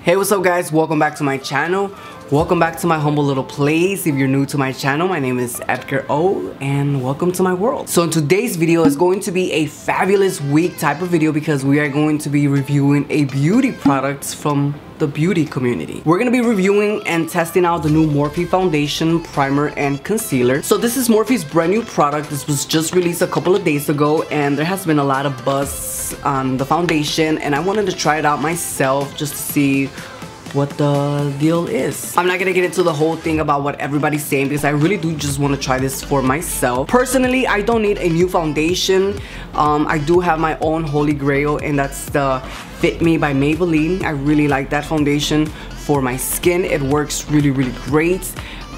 Hey, what's up guys? Welcome back to my channel. Welcome back to my humble little place. If you're new to my channel, my name is Edgar-O and welcome to my world. So in today's video is going to be a fabulous week type of video because we are going to be reviewing a beauty products from the beauty community. We're gonna be reviewing and testing out the new Morphe foundation, primer, and concealer. So this is Morphe's brand new product. This was just released a couple of days ago and there has been a lot of buzz on the foundation and I wanted to try it out myself just to see what the deal is. I'm not gonna get into the whole thing about what everybody's saying because I really do just want to try this for myself. Personally, I don't need a new foundation. I do have my own holy grail and that's the Fit Me by Maybelline. I really like that foundation for my skin. It works really great.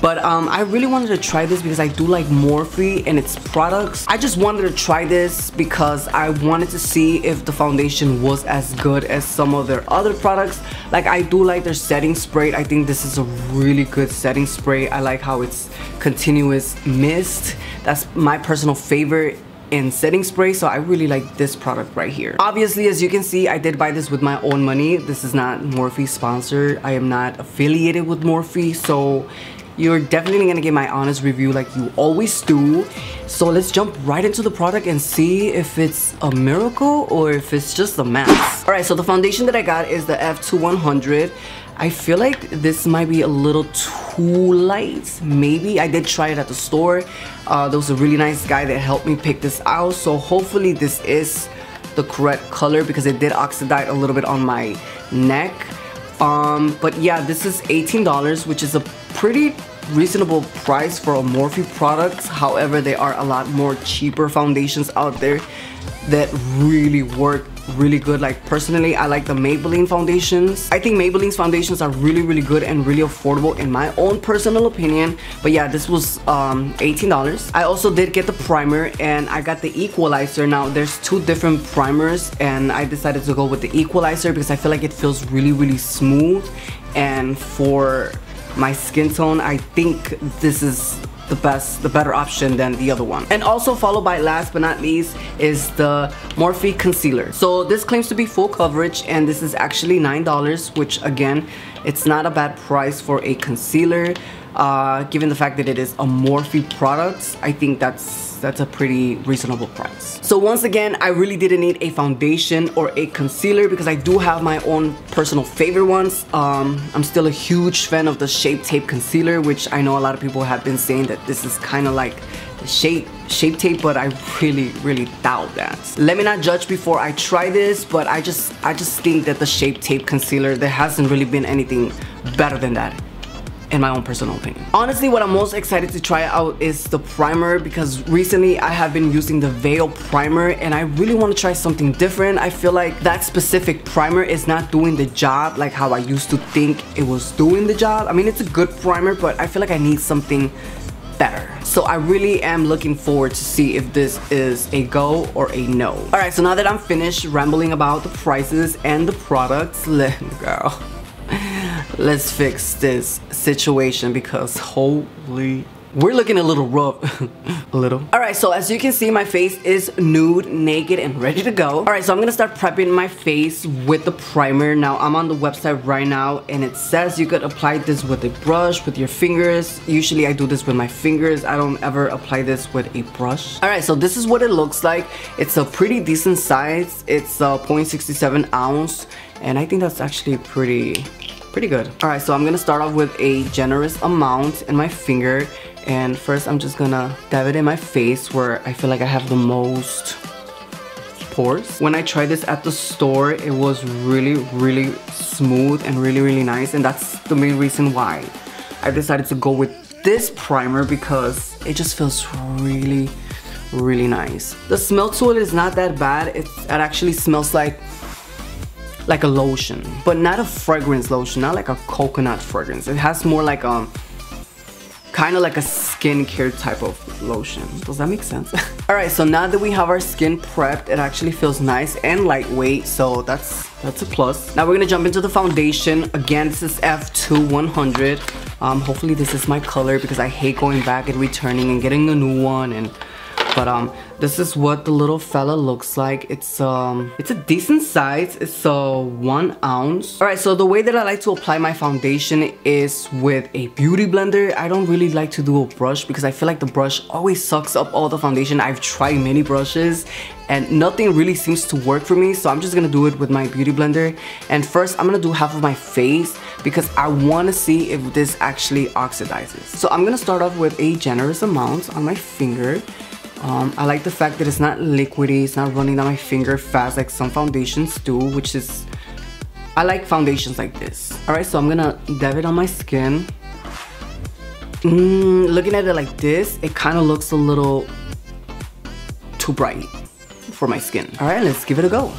But I really wanted to try this because I do like Morphe and its products. I just wanted to try this because I wanted to see if the foundation was as good as some of their other products. Like I do like their setting spray. I think this is a really good setting spray. I like how it's continuous mist. That's my personal favorite in setting spray, so I really like this product right here. Obviously, as you can see, I did buy this with my own money. This is not Morphe sponsored. I am not affiliated with Morphe, so you're definitely gonna get my honest review like you always do. So let's jump right into the product and see if it's a miracle or if it's just a mess. Alright, so the foundation that I got is the F2100. I feel like this might be a little too light. Maybe. I did try it at the store. There was a really nice guy that helped me pick this out. So hopefully this is the correct color because it did oxidize a little bit on my neck. But yeah, this is $18, which is a pretty reasonable price for a Morphe product. However, there are a lot more cheaper foundations out there that really work really good. Like personally, I like the Maybelline foundations. I think Maybelline's foundations are really good and really affordable in my own personal opinion. But yeah, this was $18. I also did get the primer and I got the equalizer. Now there's two different primers and I decided to go with the equalizer because I feel like it feels really smooth, and for my skin tone I think this is the better option than the other one. And also followed by, last but not least, is the Morphe Concealer. So this claims to be full coverage and this is actually $9, which again, it's not a bad price for a concealer. Given the fact that it is a Morphe product, I think that's a pretty reasonable price. So once again, I really didn't need a foundation or a concealer because I do have my own personal favorite ones. I'm still a huge fan of the Shape Tape concealer, which I know a lot of people have been saying that this is kind of like the Shape Tape, but I really doubt that. Let me not judge before I try this, but I just think that the Shape Tape concealer, there hasn't really been anything better than that, in my own personal opinion. Honestly, what I'm most excited to try out is the primer because recently I have been using the Veil primer and I really want to try something different. I feel like that specific primer is not doing the job like how I used to think it was doing the job. I mean, it's a good primer, but I feel like I need something better. So I really am looking forward to see if this is a go or a no. Alright, so now that I'm finished rambling about the prices and the products, let's fix this situation because holy, we're looking a little rough. A little. Alright, so as you can see, my face is nude, naked, and ready to go. Alright, so I'm gonna start prepping my face with the primer. Now, I'm on the website right now and it says you could apply this with a brush, with your fingers. Usually I do this with my fingers. I don't ever apply this with a brush. Alright, so this is what it looks like. It's a pretty decent size. It's a 0.67 ounce and I think that's actually pretty good. Alright, so I'm gonna start off with a generous amount in my finger, and first I'm just gonna dab it in my face where I feel like I have the most pores. When I tried this at the store, it was really smooth and really nice, and that's the main reason why I decided to go with this primer because it just feels really nice. The smell to it is not that bad. It actually smells like a lotion, but not a fragrance lotion, not like a coconut fragrance. It has more like kind of like a skincare type of lotion. Does that make sense? Alright, so now that we have our skin prepped, it actually feels nice and lightweight, so that's a plus. Now we're gonna jump into the foundation. Again, this is F2100. Hopefully this is my color because I hate going back and returning and getting a new one, and this is what the little fella looks like. It's a decent size. It's 1 ounce. Alright, so the way that I like to apply my foundation is with a beauty blender. I don't really like to do a brush because I feel like the brush always sucks up all the foundation. I've tried many brushes and nothing really seems to work for me, so I'm just gonna do it with my beauty blender. And first I'm gonna do half of my face because I want to see if this actually oxidizes. So I'm gonna start off with a generous amount on my finger. I like the fact that it's not liquidy, it's not running down my finger fast like some foundations do, which is, I like foundations like this. Alright, so I'm gonna dab it on my skin. Looking at it like this, it kind of looks a little too bright for my skin. Alright, let's give it a go.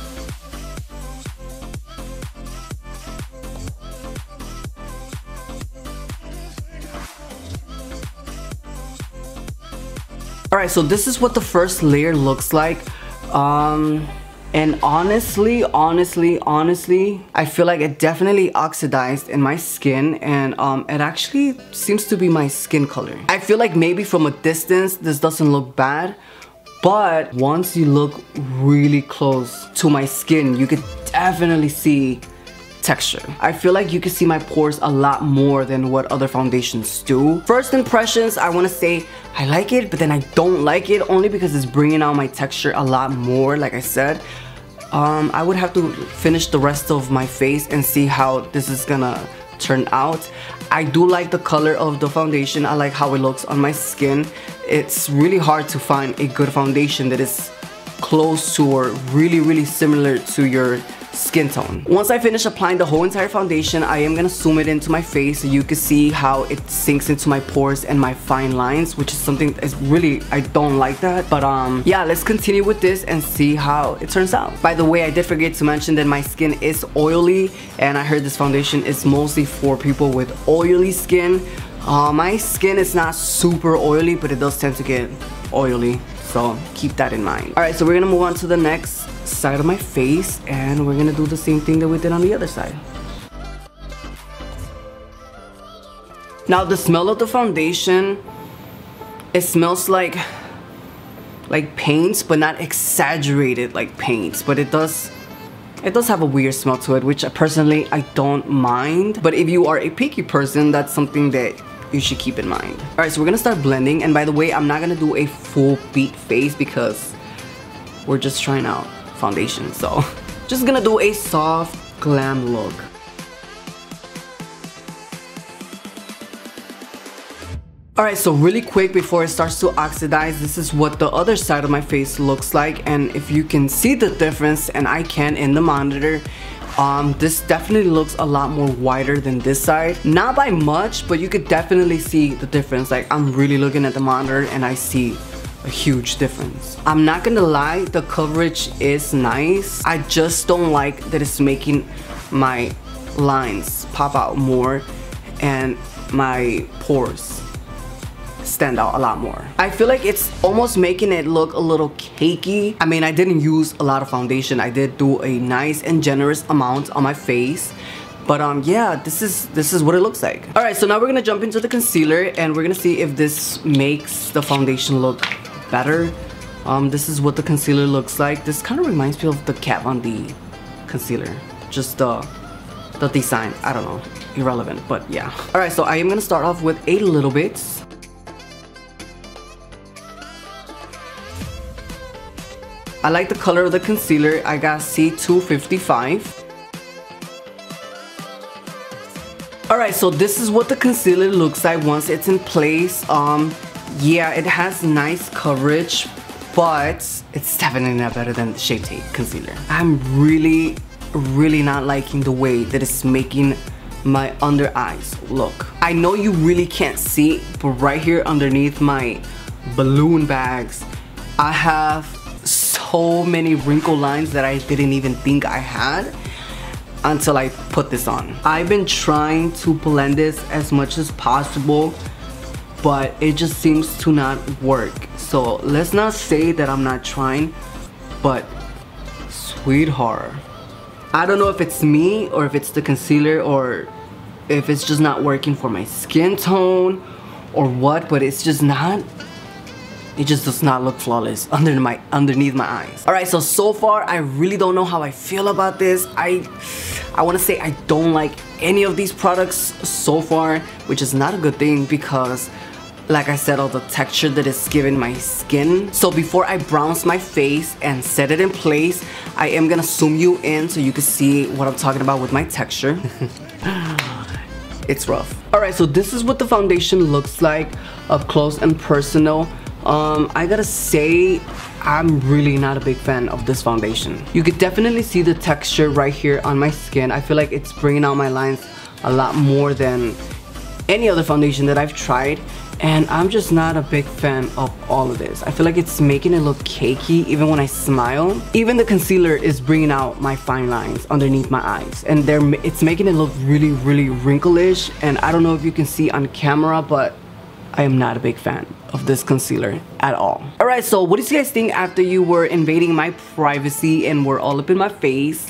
Alright, so this is what the first layer looks like. And honestly, I feel like it definitely oxidized in my skin, and it actually seems to be my skin color. I feel like maybe from a distance, this doesn't look bad, but once you look really close to my skin, you could definitely see texture. I feel like you can see my pores a lot more than what other foundations do. First impressions, I want to say I like it, but then I don't like it only because it's bringing out my texture a lot more, like I said. I would have to finish the rest of my face and see how this is gonna turn out. I do like the color of the foundation. I like how it looks on my skin. It's really hard to find a good foundation that is close to or really similar to your skin tone. Once I finish applying the whole entire foundation, I am gonna zoom it into my face so you can see how it sinks into my pores and my fine lines, which is something that's really, I don't like that. But yeah, let's continue with this and see how it turns out. By the way, I did forget to mention that my skin is oily, and I heard this foundation is mostly for people with oily skin. My skin is not super oily, but it does tend to get oily, so keep that in mind. Alright, so we're gonna move on to the next side of my face, and we're gonna do the same thing that we did on the other side. Now the smell of the foundation, it smells like paints, but not exaggerated like paints, but it does have a weird smell to it, which personally I don't mind. But if you are a picky person, that's something that you should keep in mind. Alright, so we're gonna start blending, and by the way, I'm not gonna do a full beat face because we're just trying out foundation, so just gonna do a soft glam look. Alright, so really quick before it starts to oxidize, this is what the other side of my face looks like, and if you can see the difference, and I can in the monitor, this definitely looks a lot more whiter than this side. Not by much, but you could definitely see the difference. Like, I'm really looking at the monitor and I see a huge difference. I'm not gonna lie, the coverage is nice. I just don't like that it's making my lines pop out more and my pores stand out a lot more. I feel like it's almost making it look a little cakey. I mean, I didn't use a lot of foundation. I did do a nice and generous amount on my face. But yeah, this is what it looks like. Alright, so now we're gonna jump into the concealer, and we're gonna see if this makes the foundation look better. This is what the concealer looks like. This kind of reminds me of the cap on the concealer. Just the design, I don't know, irrelevant, but yeah. Alright, so I am gonna start off with a little bit. I like the color of the concealer. I got C255. Alright, so this is what the concealer looks like once it's in place. Yeah, it has nice coverage, but it's definitely not better than the Shape Tape concealer. I'm really not liking the way that it's making my under eyes look. I know you really can't see, but right here underneath my balloon bags, I have so many wrinkle lines that I didn't even think I had until I put this on. I've been trying to blend this as much as possible, but it just seems to not work. So let's not say that I'm not trying, but sweetheart, I don't know if it's me or if it's the concealer or if it's just not working for my skin tone or what, but it's just not it just does not look flawless underneath my eyes. Alright, so far I really don't know how I feel about this. I want to say I don't like any of these products so far, which is not a good thing because like I said, all the texture that it's giving my skin. So before I bronze my face and set it in place, I am gonna zoom you in so you can see what I'm talking about with my texture. It's rough. Alright, so this is what the foundation looks like up close and personal. I gotta say, I'm really not a big fan of this foundation. You could definitely see the texture right here on my skin. I feel like it's bringing out my lines a lot more than any other foundation that I've tried. And I'm just not a big fan of all of this. I feel like it's making it look cakey even when I smile. Even the concealer is bringing out my fine lines underneath my eyes. And it's making it look really, really wrinklish. And I don't know if you can see on camera, but I am not a big fan of this concealer at all. Alright, so what did you guys think after you were invading my privacy and were all up in my face?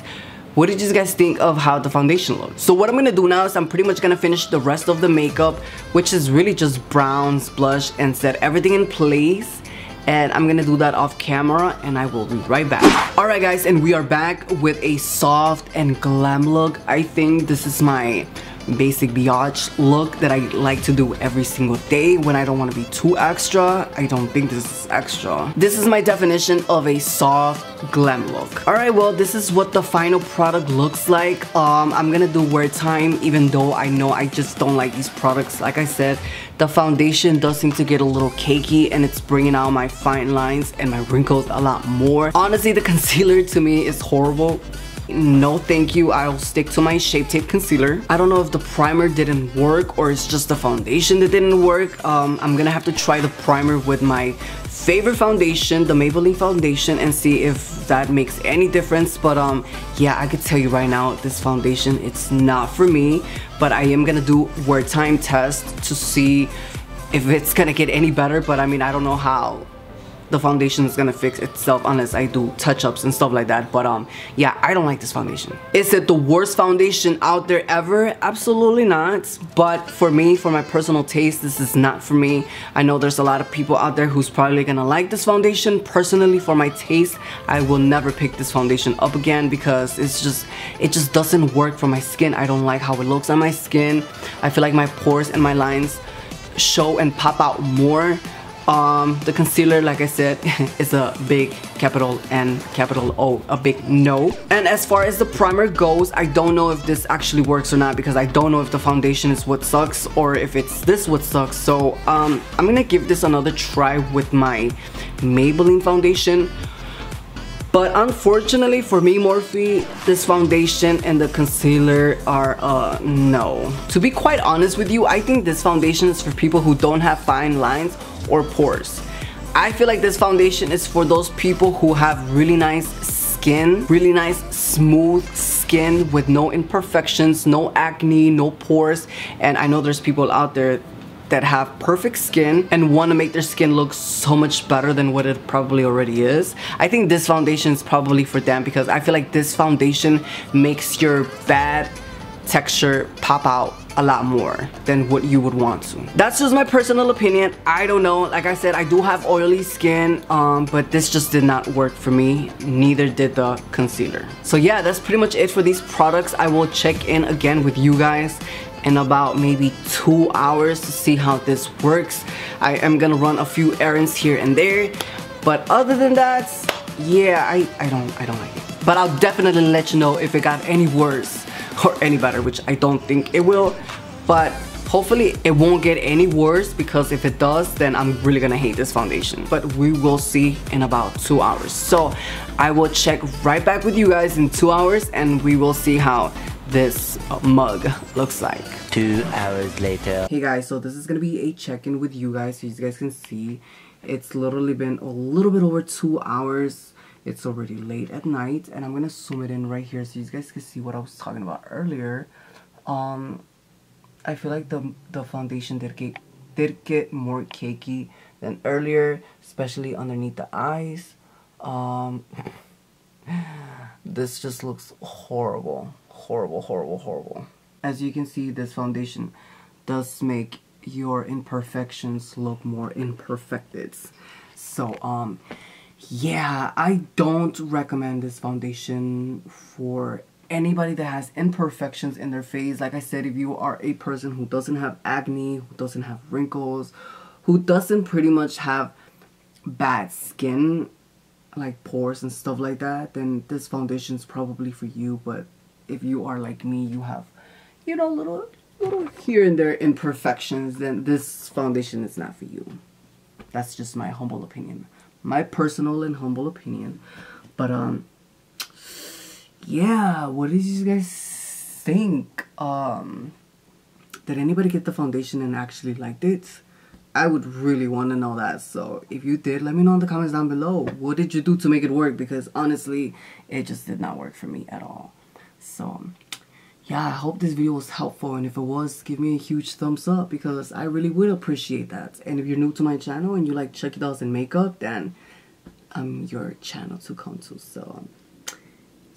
What did you guys think of how the foundation looks? So what I'm gonna do now is I'm pretty much gonna finish the rest of the makeup, which is really just browns, blush, and set everything in place. And I'm gonna do that off camera and I will be right back. Alright guys, and we are back with a soft and glam look. I think this is my basic biatch look that I like to do every single day when I don't want to be too extra. I don't think this is extra. This is my definition of a soft glam look. Alright, well, this is what the final product looks like. I'm gonna do wear time, even though I know I just don't like these products. Like I said, the foundation does seem to get a little cakey and it's bringing out my fine lines and my wrinkles a lot more. Honestly, the concealer to me is horrible. No thank you, I'll stick to my Shape Tape concealer. I don't know if the primer didn't work or it's just the foundation that didn't work. I'm gonna have to try the primer with my favorite foundation, the Maybelline foundation, and see if that makes any difference. But yeah, I could tell you right now, this foundation, it's not for me. But I am gonna do wear time test to see if it's gonna get any better. But I mean, I don't know how the foundation is gonna fix itself unless I do touch-ups and stuff like that. But yeah, I don't like this foundation. Is it the worst foundation out there ever? Absolutely not. But for me, for my personal taste, this is not for me. I know there's a lot of people out there who's probably gonna like this foundation. Personally, for my taste, I will never pick this foundation up again because it just doesn't work for my skin. I don't like how it looks on my skin. I feel like my pores and my lines show and pop out more. The concealer, like I said, is a big capital N, capital O, a big no. And as far as the primer goes, I don't know if this actually works or not because I don't know if the foundation is what sucks or if it's this what sucks. So I'm gonna give this another try with my Maybelline foundation. But unfortunately for me, Morphe, this foundation and the concealer are no. To be quite honest with you, I think this foundation is for people who don't have fine lines or pores. I feel like this foundation is for those people who have really nice skin, really nice smooth skin with no imperfections, no acne, no pores. And I know there's people out there that have perfect skin and want to make their skin look so much better than what it probably already is. I think this foundation is probably for them because I feel like this foundation makes your bad texture pop out a lot more than what you would want to. That's just my personal opinion. I don't know. Like I said, I do have oily skin, but this just did not work for me. Neither did the concealer. So yeah, that's pretty much it for these products. I will check in again with you guys in about maybe 2 hours to see how this works. I am gonna run a few errands here and there, but other than that, yeah, I don't like it. But I'll definitely let you know if it got any worse or any better, which I don't think it will, but hopefully it won't get any worse because if it does, then I'm really gonna hate this foundation. But we will see in about 2 hours. So I will check right back with you guys in 2 hours and we will see how this mug looks like. 2 hours later. Hey guys, so this is gonna be a check-in with you guys so you guys can see. It's literally been a little bit over 2 hours. It's already late at night and I'm gonna zoom it in right here so you guys can see what I was talking about earlier. I feel like the foundation did get more cakey than earlier, especially underneath the eyes. This just looks horrible. Horrible. As you can see, this foundation does make your imperfections look more imperfected. So yeah, I don't recommend this foundation for anybody that has imperfections in their face. Like I said, if you are a person who doesn't have acne, who doesn't have wrinkles, who doesn't pretty much have bad skin, like pores and stuff like that, then this foundation is probably for you. But if you are like me, you have, you know, little here and there imperfections, then this foundation is not for you. That's just my humble opinion. My personal and humble opinion. But yeah, what did you guys think? Did anybody get the foundation and actually liked it? I would really want to know that. So if you did, let me know in the comments down below. What did you do to make it work? Because honestly, it just did not work for me at all. So yeah, I hope this video was helpful, and if it was, give me a huge thumbs up because I really would appreciate that. And if you're new to my channel and you like Chucky dolls and makeup, then I'm your channel to come to. So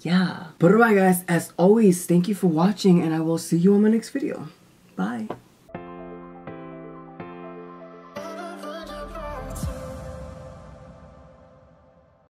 yeah. But alright guys, as always, thank you for watching, and I will see you on my next video. Bye.